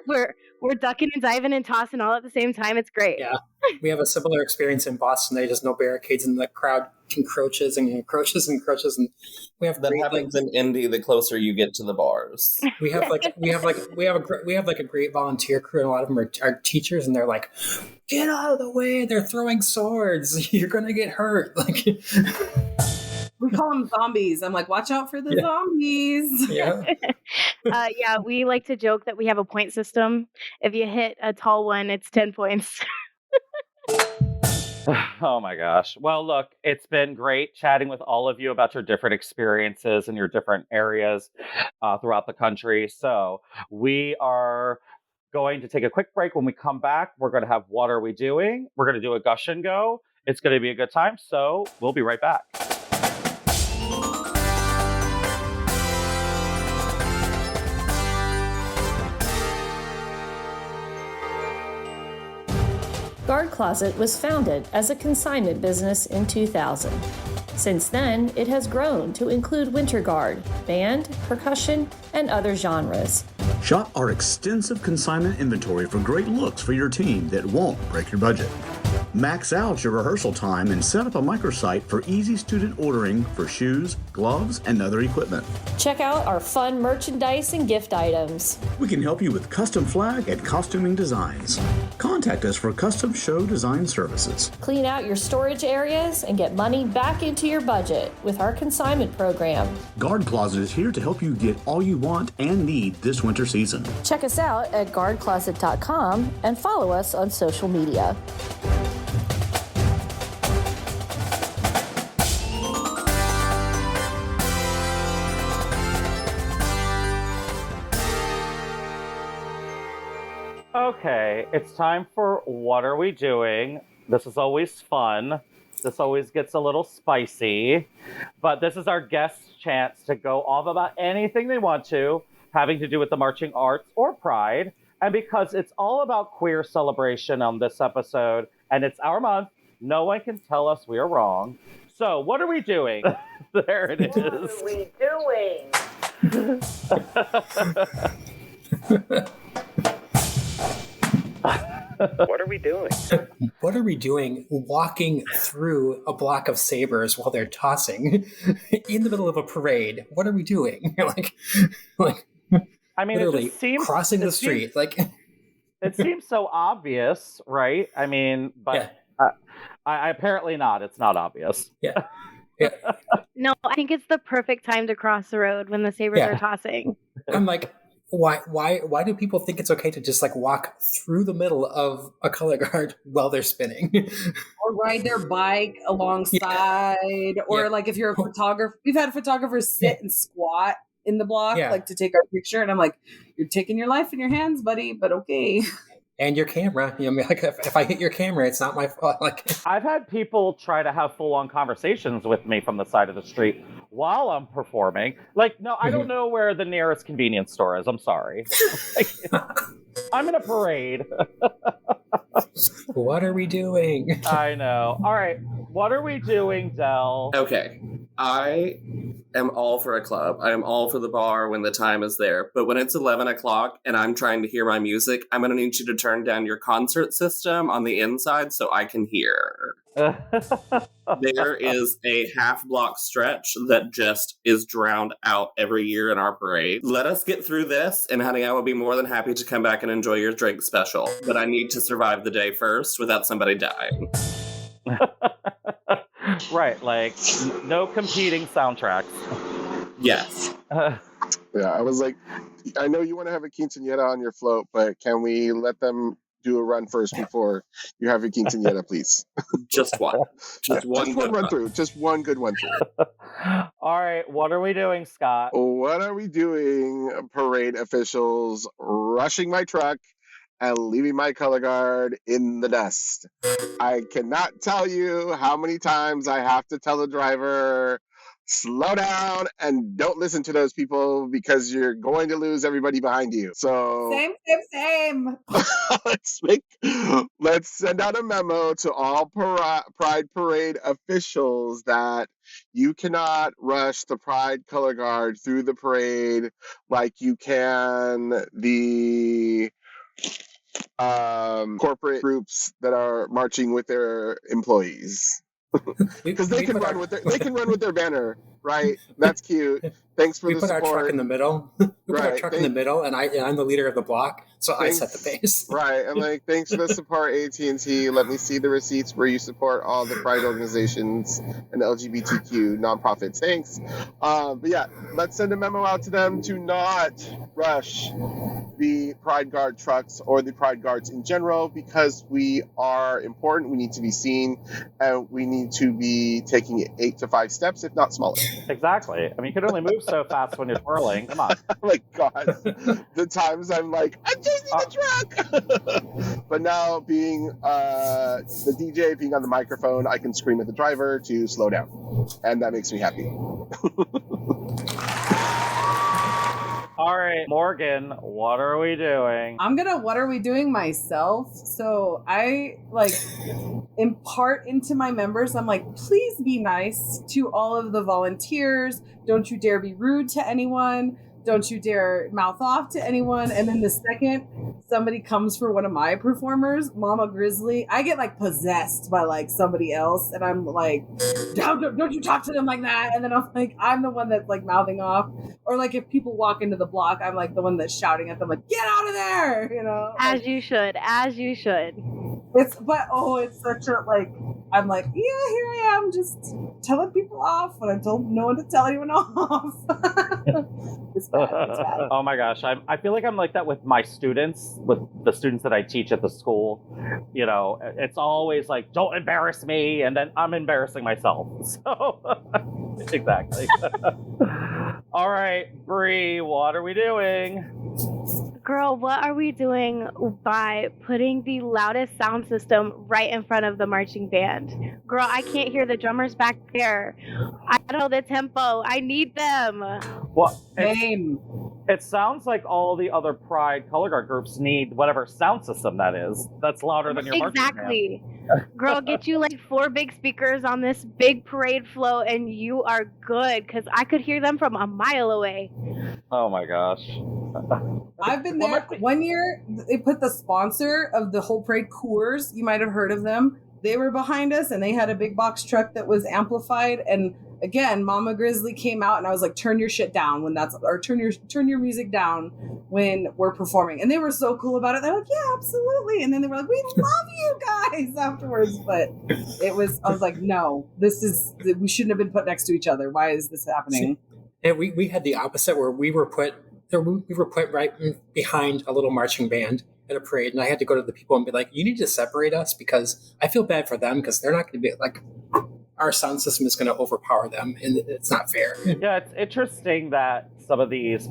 We're ducking and diving and tossing all at the same time. It's great. Yeah. We have a similar experience in Boston. There's just no barricades and the crowd encroaches and encroaches and encroaches, and we have that happens in Indy the closer you get to the bars. We have a great volunteer crew, and a lot of them are teachers, and they're like, get out of the way, they're throwing swords, you're gonna get hurt. Like we call them zombies. I'm like, watch out for the zombies. Yeah. We like to joke that we have a point system. If you hit a tall one, it's 10 points. Oh my gosh. Well, look, it's been great chatting with all of you about your different experiences and your different areas throughout the country. So we are going to take a quick break. When we come back, we're going to have What Are We Doing? We're going to do a gush and go. It's going to be a good time. So we'll be right back. Guard Closet was founded as a consignment business in 2000. Since then, it has grown to include winter guard, band, percussion, and other genres. Shop our extensive consignment inventory for great looks for your team that won't break your budget. Max out your rehearsal time and set up a microsite for easy student ordering for shoes, gloves, and other equipment. Check out our fun merchandise and gift items. We can help you with custom flag and costuming designs. Contact us for custom show design services. Clean out your storage areas and get money back into your budget with our consignment program. Guard Closet is here to help you get all you want and need this winter season. Check us out at guardcloset.com and follow us on social media. Okay, it's time for What Are We Doing? This is always fun. This always gets a little spicy. But this is our guest's chance to go off about anything they want to, having to do with the marching arts or Pride. And because it's all about queer celebration on this episode, and it's our month, no one can tell us we are wrong. So, what are we doing? There it is. What are we doing? What are we doing? What are we doing walking through a block of sabers while they're tossing in the middle of a parade? What are we doing? like I mean, literally it just seems, crossing the street. It seems so obvious, right? I mean, but I apparently not. It's not obvious. Yeah. No, I think it's the perfect time to cross the road when the sabers are tossing. I'm like, why do people think it's okay to just walk through the middle of a color guard while they're spinning? Or ride their bike alongside, or if you're a photographer, we've had photographers sit and squat in the block to take our picture, and I'm like, you're taking your life in your hands, buddy, but okay. And your camera. If I hit your camera, it's not my fault. I've had people try to have full-on conversations with me from the side of the street while I'm performing. No, I don't know where the nearest convenience store is. I'm sorry. I'm in a parade. What are we doing? I know. All right. What are we doing, Del? Okay. I am all for a club. I am all for the bar when the time is there. But when it's 11 o'clock and I'm trying to hear my music, I'm going to need you to turn down your concert system on the inside so I can hear. There is a half-block stretch that just is drowned out every year in our parade. Let us get through this, and honey, I will be more than happy to come back and enjoy your drink special. But I need to survive the day first without somebody dying. Right, no competing soundtracks. Yes. Yeah, I was like, I know you want to have a quinceañera on your float, but can we let them do a run first before you have your quinceañera, please? Just one. Just one run through. Just one good one through. All right, what are we doing, Scott? What are we doing, parade officials? Rushing my truck and leaving my color guard in the dust. I cannot tell you how many times I have to tell the driver, slow down and don't listen to those people because you're going to lose everybody behind you. So Same. Let's send out a memo to all Pride Parade officials that you cannot rush the Pride color guard through the parade like you can the corporate groups that are marching with their employees. Because they can run with their banner, right? That's cute. Thanks for the support. We put our truck in the middle. In the middle, and I'm the leader of the block, so I set the pace. Right. I'm like, thanks for the support, AT&T. Let me see the receipts where you support all the Pride organizations and LGBTQ nonprofits. Thanks. But yeah, let's send a memo out to them to not rush the Pride Guard trucks or the Pride Guards in general, because we are important. We need to be seen, and we need to be taking 8 to 5 steps, if not smaller. Exactly. I mean, you can only move so fast when you're twirling. Come on. Oh my God. The times I'm like, I'm chasing the truck. But now being the DJ, being on the microphone, I can scream at the driver to slow down. And that makes me happy. All right, Morgan, what are we doing? What are we doing myself? So I impart into my members, I'm like, please be nice to all of the volunteers. Don't you dare be rude to anyone. don't you dare mouth off to anyone. And then the second somebody comes for one of my performers, Mama Grizzly, I get like possessed by like somebody else, and I'm like, don't you talk to them like that. And then I'm like, I'm the one that's like mouthing off. Or like if people walk into the block, I'm like the one that's shouting at them like, get out of there, you know. As you should. It's such a like, I'm like, yeah, here I am just telling people off when I told no one to tell anyone off. It's bad. Oh my gosh, I feel like I'm like that with my students, with the students that I teach at the school. You know, it's always like, don't embarrass me, and then I'm embarrassing myself. So exactly. All right, Bree, what are we doing? Girl, what are we doing by putting the loudest sound system right in front of the marching band? Girl, I can't hear the drummers back there. I don't know the tempo. I need them. Well, Same. it sounds like all the other Pride color guard groups need whatever sound system that is. That's louder than your marching band. Exactly. Girl, get you like 4 big speakers on this big parade float and you are good, because I could hear them from a mile away. Oh my gosh. I've been there. One year, they put the sponsor of the whole parade, Coors. You might have heard of them. They were behind us, and they had a big box truck that was amplified. And again, Mama Grizzly came out, and I was like, "Turn your shit down when that's, or turn your music down when we're performing." And they were so cool about it. They're like, "Yeah, absolutely." And then they were like, "We love you guys" afterwards. But I was like, "No, we shouldn't have been put next to each other. Why is this happening?" And we had the opposite, where we were put right behind a little marching band at a parade, and I had to go to the people and be like, "You need to separate us, because I feel bad for them, because they're not going to be like, our sound system is going to overpower them, and it's not fair." Yeah, it's interesting that some of these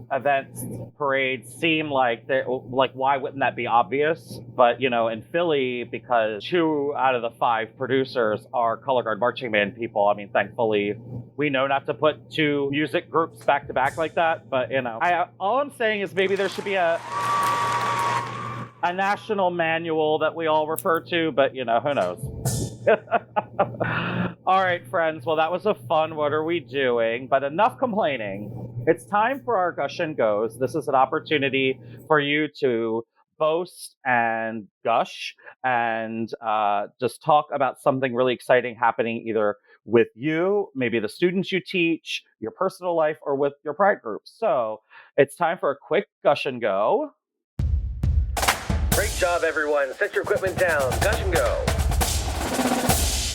events, parades, seem like they're like, why wouldn't that be obvious? But you know, in Philly, because 2 out of the 5 producers are color guard marching band people, I mean, thankfully we know not to put 2 music groups back to back like that. But you know, all I'm saying is maybe there should be a national manual that we all refer to, but you know, who knows. All right, friends. Well, that was a fun What Are We Doing? But enough complaining. It's time for our Gush and Goes. This is an opportunity for you to boast and gush and just talk about something really exciting happening either with you, maybe the students you teach, your personal life, or with your Pride group. So it's time for a quick Gush and Go. Great job, everyone. Set your equipment down. Gush and go.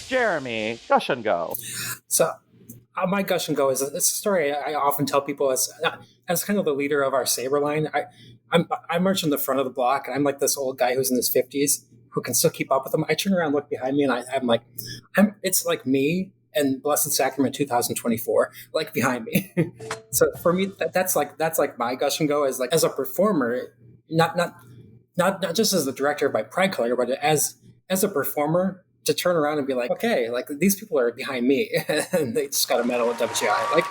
Jeremy, Gush and Go. So my Gush and Go is it's a story I often tell people as kind of the leader of our Saber line. I march in the front of the block, and I'm like this old guy who's in his 50s who can still keep up with them. I turn around, look behind me, and I'm like, it's like me and Blessed Sacrament 2024, like behind me. So for me, that's like my Gush and Go is like, as a performer, not just as the director of my Pride color, but as a performer, to turn around and be like, okay, like these people are behind me and they just got a medal at WGI. Like,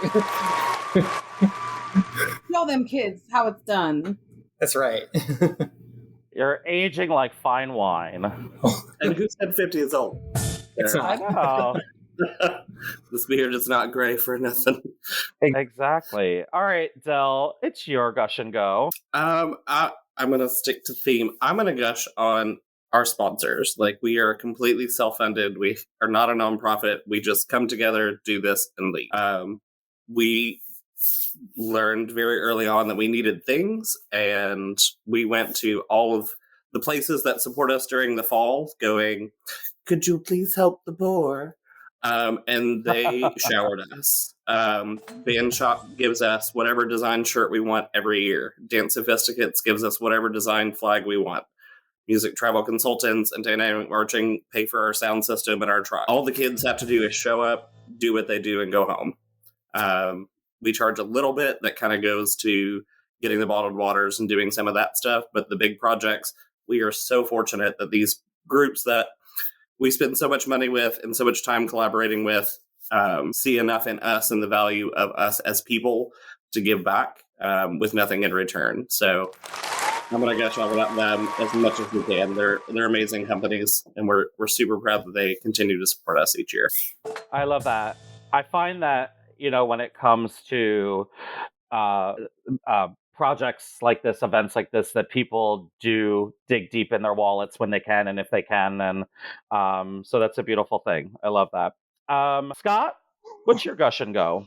tell them kids how it's done. That's right. You're aging like fine wine. And who said 50 is old? It's not. I know. This beard is not gray for nothing. Exactly. All right, Del, it's your Gush and Go. I'm going to stick to theme. I'm going to gush on our sponsors. Like, we are completely self-funded. We are not a nonprofit. We just come together, do this, and leave. We learned very early on that we needed things, and we went to all of the places that support us during the fall, going, "Could you please help the poor?" And they showered us. Band Shop gives us whatever design shirt we want every year. Dance Sophisticates gives us whatever design flag we want. Music Travel Consultants and Dynamic Marching pay for our sound system and our truck. All the kids have to do is show up, do what they do, and go home. We charge a little bit that kind of goes to getting the bottled waters and doing some of that stuff. But the big projects, we are so fortunate that these groups that we spend so much money with and so much time collaborating with see enough in us and the value of us as people to give back with nothing in return. So I'm going to gush on about them as much as we can. They're amazing companies, and we're super proud that they continue to support us each year. I love that. I find that, you know, when it comes to projects like this, events like this, that people do dig deep in their wallets when they can and if they can. And so that's a beautiful thing. I love that. Scott, what's your gush and go?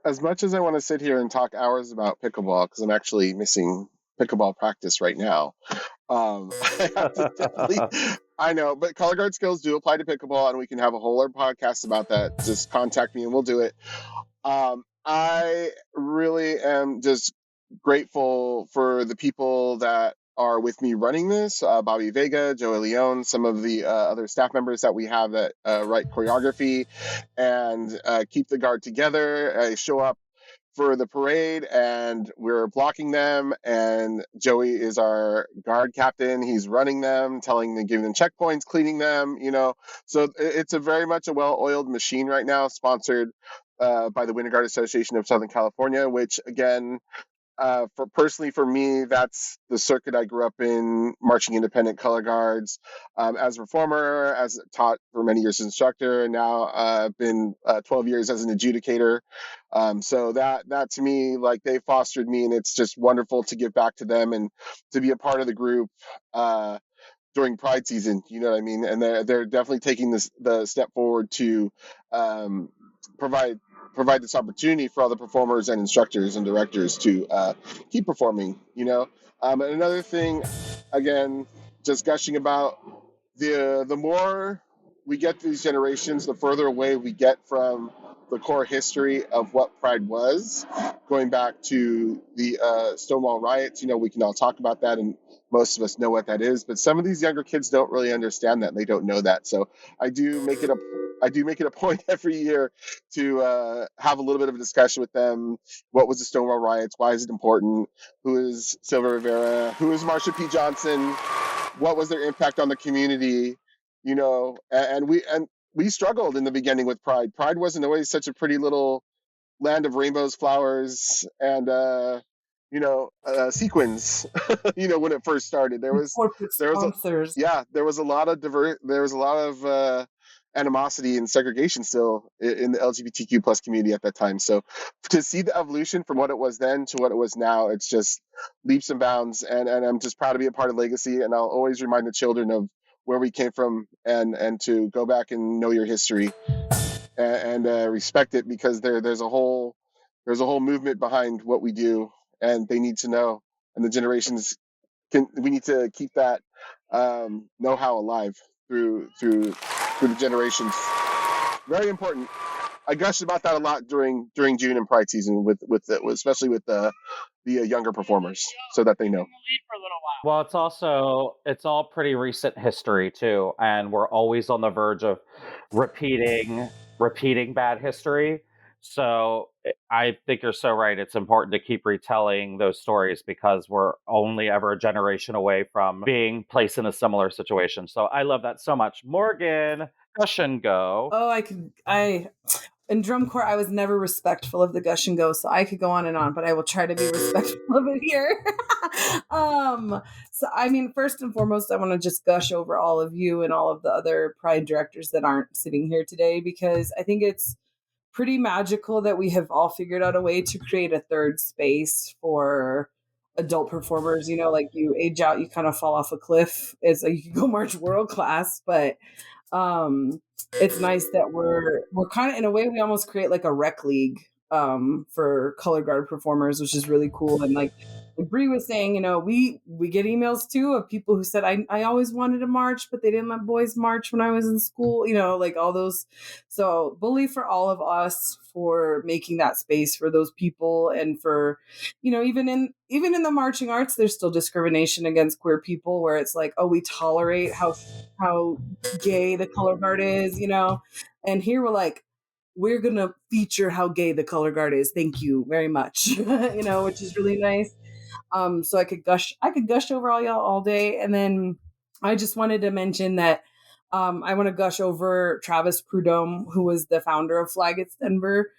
As much as I want to sit here and talk hours about pickleball, because I'm actually missing pickleball practice right now, I have to definitely, I know, but color guard skills do apply to pickleball, and we can have a whole other podcast about that. Just contact me and we'll do it. I really am just grateful for the people that are with me running this, Bobby Vega, Joey Leone, some of the other staff members that we have that write choreography and keep the guard together. I show up for the parade and we're blocking them, and Joey is our guard captain. He's running them, giving them checkpoints, cleaning them, so it's a very much a well-oiled machine right now, sponsored by the Winter Guard Association of Southern California, which again, for me, that's the circuit I grew up in, marching independent color guards, as a performer, as taught for many years as instructor, and now I've been 12 years as an adjudicator. So that to me, like, they fostered me, and it's just wonderful to give back to them and to be a part of the group during Pride season. You know what I mean? And they're definitely taking the step forward to provide this opportunity for all the performers and instructors and directors to keep performing, And another thing, again, just gushing about the more we get to these generations, the further away we get from the core history of what Pride was, going back to the Stonewall riots. We can all talk about that, and most of us know what that is, but some of these younger kids don't really understand that, and they don't know that. So I do make it a point every year to have a little bit of a discussion with them. What was the Stonewall riots? Why is it important? Who is Silva Rivera? Who is Marsha P. Johnson? What was their impact on the community? And we struggled in the beginning with Pride. Pride wasn't always such a pretty little land of rainbows, flowers, and sequins. When it first started, there was a lot of animosity and segregation still in the LGBTQ plus community at that time. So to see the evolution from what it was then to what it was now, it's just leaps and bounds. And I'm just proud to be a part of Legacy. And I'll always remind the children of where we came from and to go back and know your history and respect it, because there's a whole movement behind what we do, and they need to know. And the generations we need to keep that know-how alive through the generations. Very important. I gushed about that a lot during June and Pride season especially with the younger performers, so that they know. Well, it's all pretty recent history too, and we're always on the verge of repeating bad history. So I think you're so right. It's important to keep retelling those stories, because we're only ever a generation away from being placed in a similar situation. So I love that so much. Morgan, gush and go. Oh, in drum corps, I was never respectful of the gush and go, so I could go on and on, but I will try to be respectful of it here. So, first and foremost, I want to just gush over all of you and all of the other Pride directors that aren't sitting here today, because I think it's pretty magical that we have all figured out a way to create a third space for adult performers. Like, you age out, you kind of fall off a cliff. It's like you can go march world class, but it's nice that we're kind of, in a way, we almost create like a rec league for color guard performers, which is really cool. And like Bree was saying, we get emails too of people who said, I always wanted to march, but they didn't let boys march when I was in school, like all those. So bully for all of us for making that space for those people. And for, even in the marching arts, there's still discrimination against queer people, where it's like, oh, we tolerate how gay the color guard is, and here we're like, we're going to feature how gay the color guard is. Thank you very much. Which is really nice. So I could gush over all y'all all day. And then I just wanted to mention that I want to gush over Travis Prudhomme, who was the founder of Flaggett's Denver.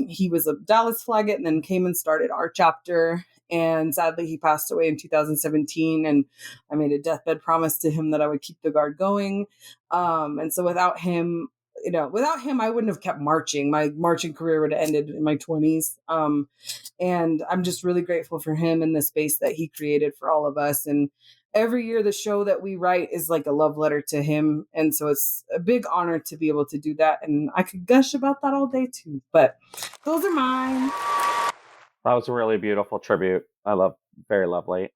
He was a Dallas Flaggett and then came and started our chapter. And sadly, he passed away in 2017. And I made a deathbed promise to him that I would keep the guard going. And so without him, without him, I wouldn't have kept marching. My marching career would have ended in my 20s. And I'm just really grateful for him and the space that he created for all of us. And every year the show that we write is like a love letter to him. And so it's a big honor to be able to do that. And I could gush about that all day too, but those are mine. That was a really beautiful tribute. Very lovely.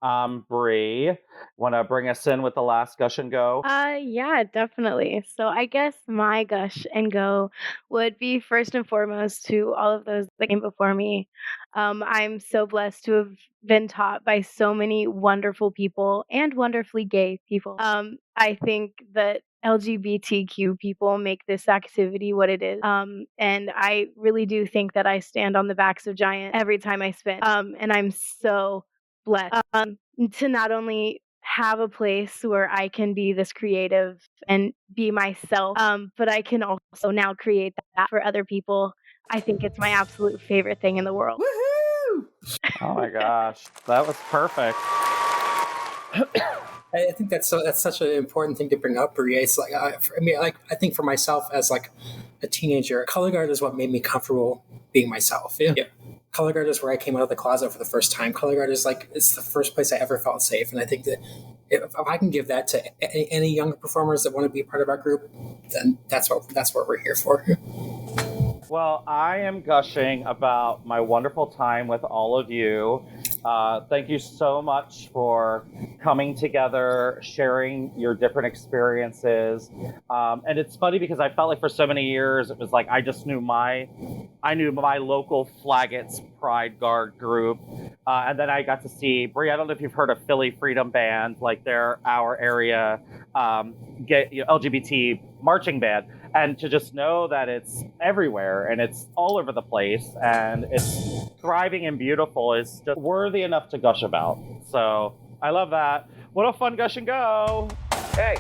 Bree, want to bring us in with the last gush and go? Yeah, definitely. So I guess my gush and go would be first and foremost to all of those that came before me. I'm so blessed to have been taught by so many wonderful people and wonderfully gay people. I think that LGBTQ people make this activity what it is. And I really do think that I stand on the backs of giants every time I spin. And I'm so blessed to not only have a place where I can be this creative and be myself, but I can also now create that for other people. I think it's my absolute favorite thing in the world. Woohoo! Oh my gosh, that was perfect. I think that's such an important thing to bring up, Brie. It's like, I think for myself as like a teenager, color guard is what made me comfortable being myself. Yeah. Color guard is where I came out of the closet for the first time. Color guard is it's the first place I ever felt safe. And I think that if I can give that to any younger performers that want to be a part of our group, then that's what we're here for. Well, I am gushing about my wonderful time with all of you. Thank you so much for coming together, sharing your different experiences. And it's funny because I felt like for so many years, it was like I knew my local Flaggots Pride Guard group. And then I got to see, Brie, I don't know if you've heard of Philly Freedom Band, like they're our area LGBT marching band. And to just know that it's everywhere and it's all over the place and it's thriving and beautiful is just worthy enough to gush about. So I love that. What a fun gush and go. Hey,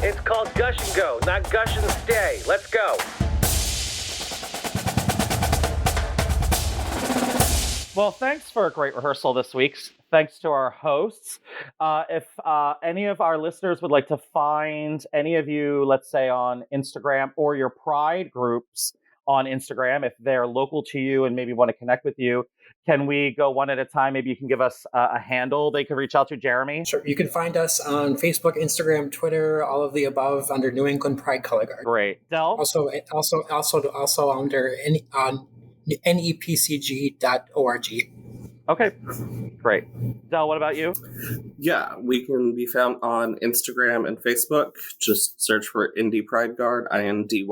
it's called Gush and Go, not Gush and Stay. Let's go. Well, thanks for a great rehearsal this week. Thanks to our hosts. If any of our listeners would like to find any of you, let's say on Instagram or your Pride groups on Instagram, if they're local to you and maybe want to connect with you, can we go one at a time? Maybe you can give us a handle they could reach out to, Jeremy? Sure. You can find us on Facebook, Instagram, Twitter, all of the above under New England Pride Color Guard. Great. Del? Also under nepcg.org. Okay, great. Del, what about you? Yeah, we can be found on Instagram and Facebook. Just search for Indie Pride Guard, INDY.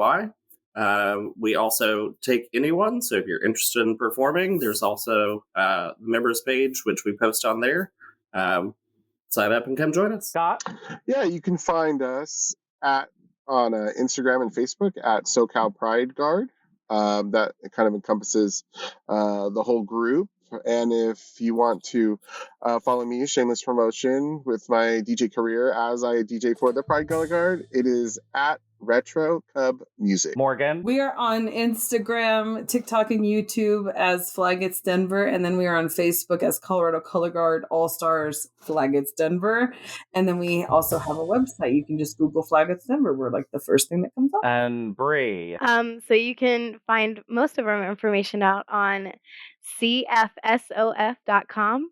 We also take anyone, so if you're interested in performing, there's also the members page, which we post on there. Sign up and come join us. Scott? Yeah, you can find us on Instagram and Facebook at SoCal Pride Guard. That kind of encompasses the whole group. And if you want to follow me, shameless promotion, with my DJ career as I DJ for the Pride Color Guard, it is at Retro Cub Music. Morgan? We are on Instagram, TikTok, and YouTube as Flaggots Denver, and then we are on Facebook as Colorado Color Guard All Stars Flaggots Denver. And then we also have a website. You can just Google Flaggots Denver. We're like the first thing that comes up. And Bree? So you can find most of our information out on cfsof.com.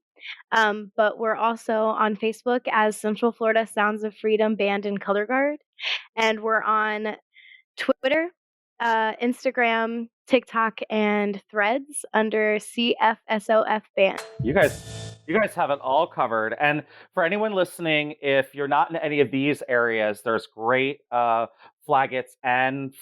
But we're also on Facebook as Central Florida Sounds of Freedom Band and Color Guard. And we're on Twitter, Instagram, TikTok, and Threads under CFSOF Band. You guys have it all covered. And for anyone listening, if you're not in any of these areas, there's great Flaggots and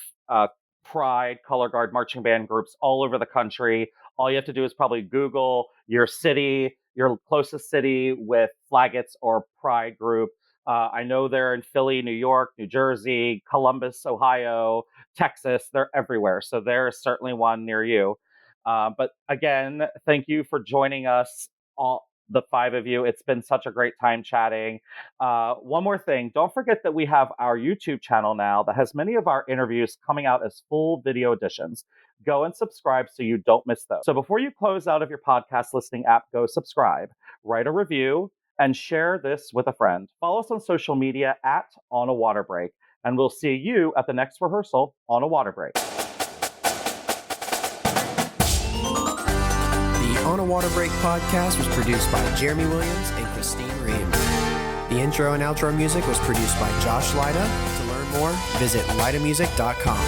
Pride Color Guard marching band groups all over the country. All you have to do is probably Google your city, your closest city with Flaggots or Pride group. I know they're in Philly, New York, New Jersey, Columbus, Ohio, Texas. They're everywhere. So there's certainly one near you. But again, thank you for joining us, all the five of you. It's been such a great time chatting. One more thing. Don't forget that we have our YouTube channel now that has many of our interviews coming out as full video editions. Go and subscribe so you don't miss those. So before you close out of your podcast listening app, go subscribe, write a review, and share this with a friend. Follow us on social media at On a Water Break. and we'll see you at the next rehearsal on a water break. The On a Water Break podcast was produced by Jeremy Williams and Christine Ream. The intro and outro music was produced by Josh Lyda. To learn more, visit lydamusic.com.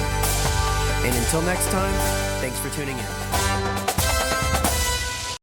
And until next time, thanks for tuning in.